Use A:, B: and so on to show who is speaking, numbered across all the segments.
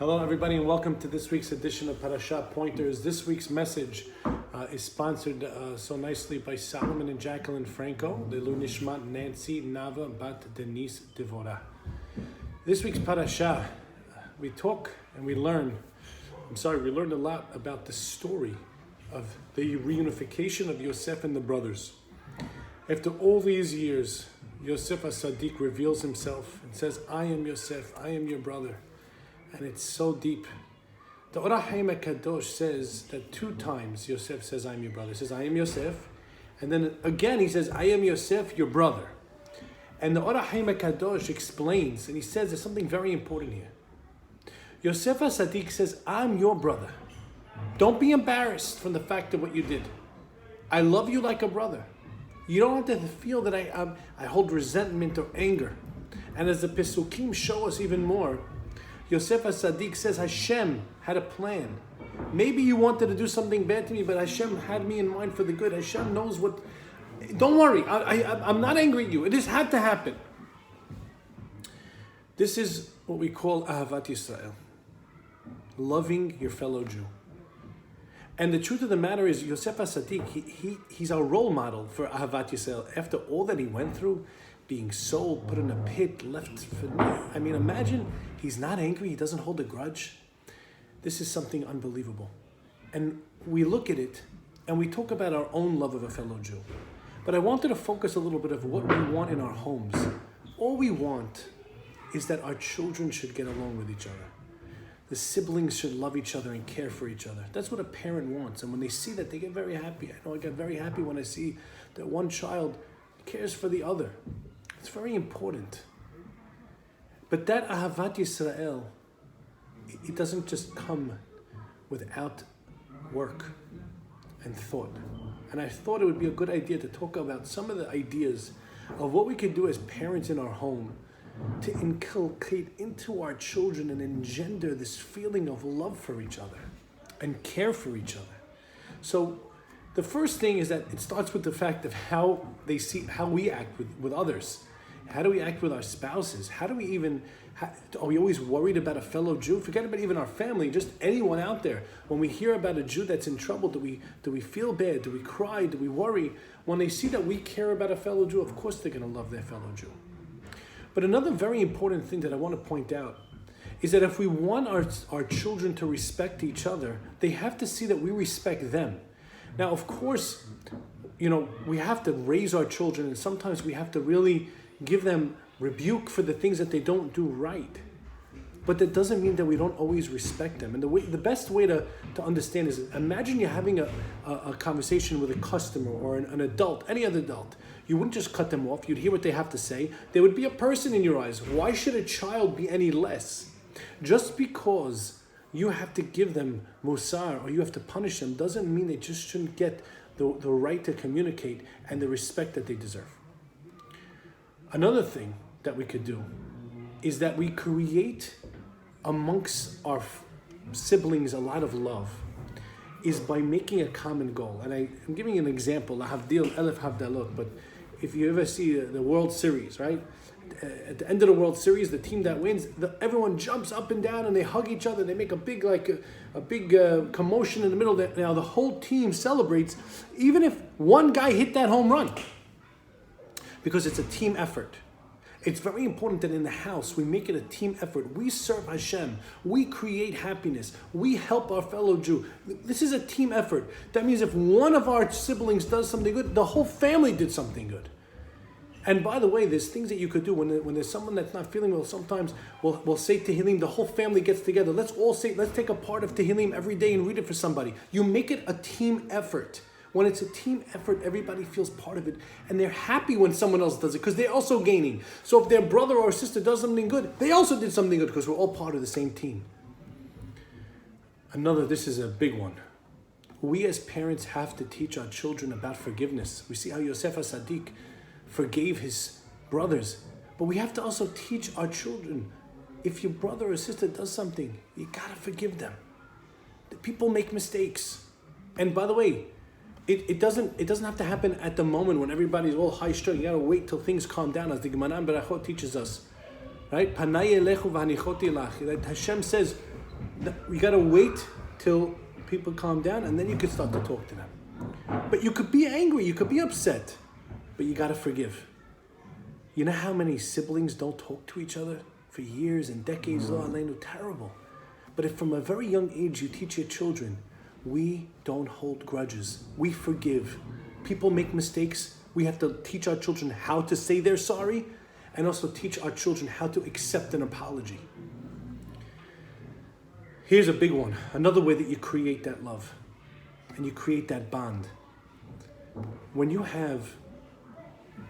A: Hello, everybody, and welcome to this week's edition of Parashat Pointers. This week's message is sponsored so nicely by Solomon and Jacqueline Franco, Lelu Nishmat Nancy Nava Bat Denise Devora. This week's Parasha, we talk and we learn. We learned a lot about the story of the reunification of Yosef and the brothers. After all these years, Yosef as-Sadiq reveals himself and says, I am Yosef, I am your brother. And it's so deep. The Orah Chaim HaKadosh says that 2 times Yosef says, I am your brother. He says, I am Yosef. And then again he says, I am Yosef, your brother. And the Orah Chaim HaKadosh explains, and he says there's something very important here. Yosef as-Sadiq says, I'm your brother. Don't be embarrassed from the fact of what you did. I love you like a brother. You don't have to feel that I hold resentment or anger. And as the Pesukim show us even more, Yosef as-Sadiq says, Hashem had a plan. Maybe you wanted to do something bad to me, but Hashem had me in mind for the good. Hashem knows what... Don't worry, I'm not angry at you. It just had to happen. This is what we call Ahavat Yisrael. Loving your fellow Jew. And the truth of the matter is, Yosef as-Sadiq, he's our role model for Ahavat Yisrael. After all that he went through, being sold, put in a pit, left for... imagine he's not angry, he doesn't hold a grudge. This is something unbelievable. And we look at it, and we talk about our own love of a fellow Jew. But I wanted to focus a little bit of what we want in our homes. All we want is that our children should get along with each other. The siblings should love each other and care for each other. That's what a parent wants. And when they see that, they get very happy. I know I get very happy when I see that one child cares for the other. It's very important. But that Ahavat Yisrael, it doesn't just come without work and thought. And I thought it would be a good idea to talk about some of the ideas of what we could do as parents in our home to inculcate into our children and engender this feeling of love for each other and care for each other. So the first thing is that it starts with the fact of how we act with others. How do we act with our spouses? Are we always worried about a fellow Jew? Forget about even our family, just anyone out there. When we hear about a Jew that's in trouble, do we feel bad? Do we cry? Do we worry? When they see that we care about a fellow Jew, of course they're going to love their fellow Jew. But another very important thing that I want to point out is that if we want our children to respect each other, they have to see that we respect them. Now, of course, we have to raise our children, and sometimes we have to really give them rebuke for the things that they don't do right. But that doesn't mean that we don't always respect them. And the best way to understand is, imagine you're having a conversation with a customer or an adult, any other adult. You wouldn't just cut them off. You'd hear what they have to say. There would be a person in your eyes. Why should a child be any less? Just because you have to give them musar or you have to punish them doesn't mean they just shouldn't get the right to communicate and the respect that they deserve. Another thing that we could do is that we create amongst our siblings a lot of love is by making a common goal. And I'm giving you an example, Lahavdil, Elef Havdalot, but if you ever see the World Series, right? At the end of the World Series, the team that wins, everyone jumps up and down and they hug each other. They make a big commotion in the middle. Now the whole team celebrates, even if one guy hit that home run, because it's a team effort. It's very important that in the house, we make it a team effort. We serve Hashem. We create happiness. We help our fellow Jew. This is a team effort. That means if one of our siblings does something good, the whole family did something good. And by the way, there's things that you could do when there's someone that's not feeling well. Sometimes we'll say Tehillim, the whole family gets together. Let's take a part of Tehillim every day and read it for somebody. You make it a team effort. When it's a team effort, everybody feels part of it. And they're happy when someone else does it because they're also gaining. So if their brother or sister does something good, they also did something good because we're all part of the same team. This is a big one. We as parents have to teach our children about forgiveness. We see how Yosef as-Sadiq forgave his brothers. But we have to also teach our children, if your brother or sister does something, you gotta forgive them. People make mistakes. And by the way, It doesn't have to happen at the moment when everybody's all high strung. You gotta wait till things calm down, as the Gemara in Berachot teaches us, right? Hashem says, You got to wait till people calm down, and then you can start to talk to them. But you could be angry, you could be upset, but you got to forgive. You know how many siblings don't talk to each other for years and decades? Terrible. But if from a very young age you teach your children, we don't hold grudges, we forgive. People make mistakes. We have to teach our children how to say they're sorry, and also teach our children how to accept an apology. Here's a big one. Another way that you create that love and you create that bond. When you have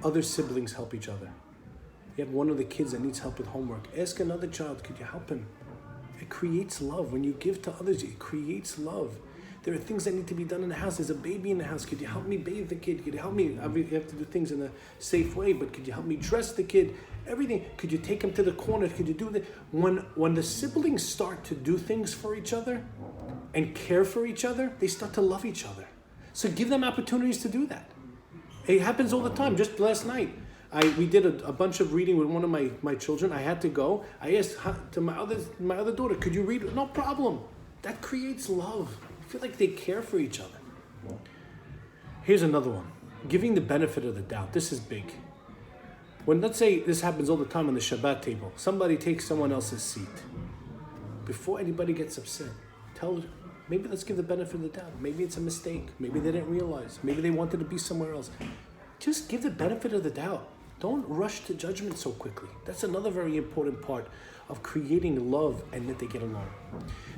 A: other siblings help each other, you have one of the kids that needs help with homework, ask another child, could you help him? It creates love. When you give to others, it creates love. There are things that need to be done in the house. There's a baby in the house. Could you help me bathe the kid? Could you help me? You have to do things in a safe way, but could you help me dress the kid? Everything. Could you take him to the corner? Could you do that? When the siblings start to do things for each other and care for each other, they start to love each other. So give them opportunities to do that. It happens all the time. Just last night, we did a bunch of reading with one of my children. I had to go. I asked to my other daughter, could you read? No problem. That creates love. I feel like they care for each other. Here's another one. Giving the benefit of the doubt. This is big. When, let's say, this happens all the time on the Shabbat table. Somebody takes someone else's seat. Before anybody gets upset, maybe let's give the benefit of the doubt. Maybe it's a mistake. Maybe they didn't realize. Maybe they wanted to be somewhere else. Just give the benefit of the doubt. Don't rush to judgment so quickly. That's another very important part of creating love and that they get along.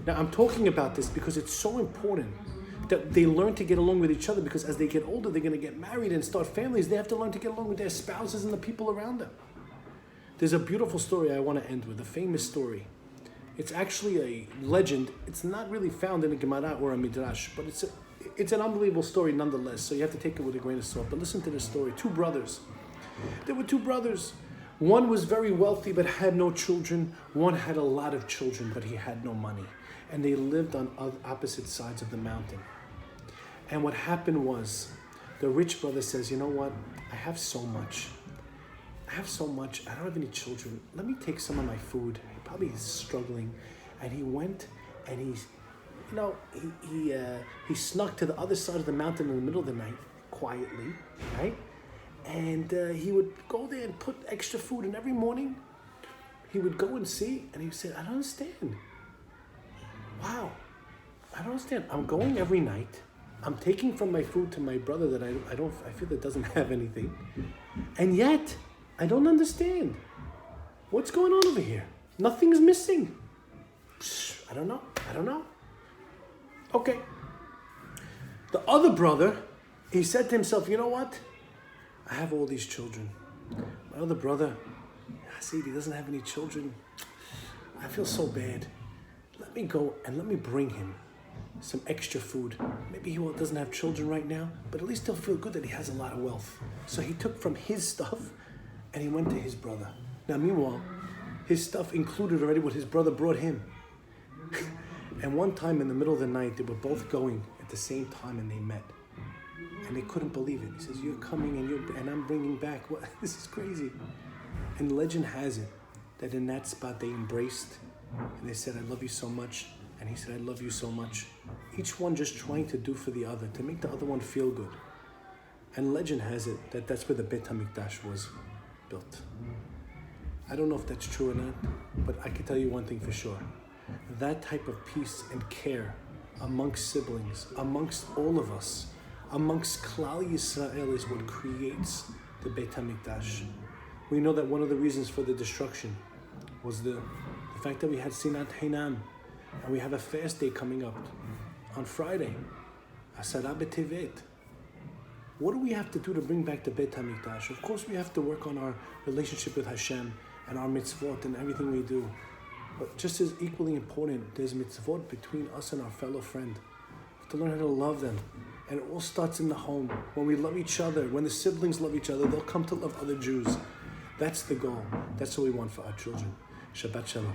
A: Now, I'm talking about this because it's so important that they learn to get along with each other, because as they get older, they're going to get married and start families. They have to learn to get along with their spouses and the people around them. There's a beautiful story I want to end with, a famous story. It's actually a legend. It's not really found in a Gemara or a Midrash, but it's an unbelievable story nonetheless, so you have to take it with a grain of salt. But listen to this story. Two brothers. There were two brothers. One was very wealthy but had no children. One had a lot of children but he had no money. And they lived on opposite sides of the mountain. And what happened was, the rich brother says, you know what? I have so much. I don't have any children. Let me take some of my food. He probably is struggling. And he went and he snuck to the other side of the mountain in the middle of the night, quietly, right? And he would go there and put extra food, and every morning he would go and see, and he said, I don't understand. Wow, I don't understand. I'm going every night. I'm taking from my food to my brother that I feel that doesn't have anything. And yet, I don't understand. What's going on over here? Nothing's missing. I don't know. Okay. The other brother, he said to himself, you know what? I have all these children. My other brother, I see he doesn't have any children. I feel so bad. Let me go and let me bring him some extra food. Maybe he doesn't have children right now, but at least he'll feel good that he has a lot of wealth. So he took from his stuff and he went to his brother. Now, meanwhile, his stuff included already what his brother brought him. And one time in the middle of the night, they were both going at the same time and they met. And they couldn't believe it. He says, you're coming and I'm bringing back. What? This is crazy. And legend has it that in that spot they embraced and they said, I love you so much. And he said, I love you so much. Each one just trying to do for the other, to make the other one feel good. And legend has it that that's where the Beit HaMikdash was built. I don't know if that's true or not, but I can tell you one thing for sure. That type of peace and care amongst siblings, amongst all of us, amongst Klal Yisrael is what creates the Beit HaMikdash. We know that one of the reasons for the destruction was the fact that we had Sinat Hinam, and we have a fast day coming up on Friday, Asara B'Tevet. What do we have to do to bring back the Beit HaMikdash? Of course we have to work on our relationship with Hashem and our mitzvot and everything we do. But just as equally important, there's mitzvot between us and our fellow friend. We have to learn how to love them. And it all starts in the home. When we love each other, when the siblings love each other, they'll come to love other Jews. That's the goal. That's what we want for our children. Shabbat Shalom.